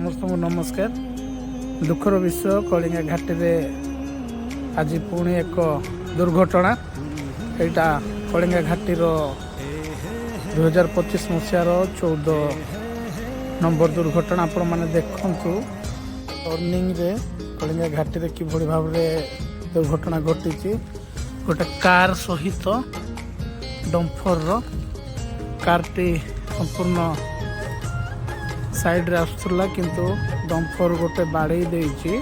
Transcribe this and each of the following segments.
समस्त को नमस्कार। दुखर विषय कलिंगा घाटी आज पुणी एक दुर्घटना। यहाँ कलिंगा घाटीर 2025 मसीहार 14 नंबर दुर्घटना। आपण मैंने देखु टर्निंग रे कलिंगा घाटी रे किभली भाव दुर्घटना घटी। गोटे कार सहित डम्फर कारटी संपूर्ण साइड रे आसुला किंतु डम्फर गोटे बाड़े देइछि।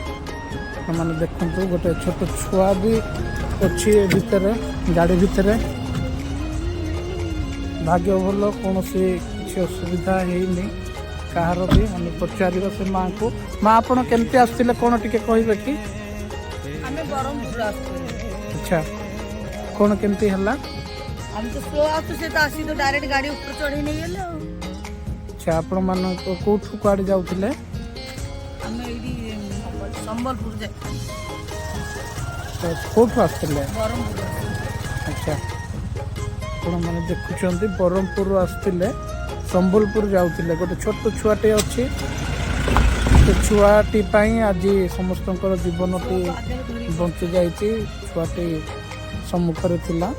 मैंने देखु गोटे छोट छुआ भी अच्छी भितर गाड़ी भितर। भाग्य भल कौन किसी असुविधा है कहार भी। हम पचार से माँ को माँ आपड़ केमती आसते कौन टे कहे कि अच्छा कौन केमती है हम तो स्लो आसु से तो आसी तो डायरेक्ट गाड़ी ऊपर चढ़ी नहीं गेले। अच्छा आपण मान कोठु कुआडे जाउथिले? हमें एडी संबलपुर जाय। कोठु आसथिले? बरमपुर। अच्छा आपण माने देखुचंती बरमपुर आसथिले संबलपुर जाउथिले। गोटे छोट छुआटे अछि। तो छुआटी पई आज समस्तकर जीवनटी बंची जाइछि। छुआटी सम्मुखरे थिला।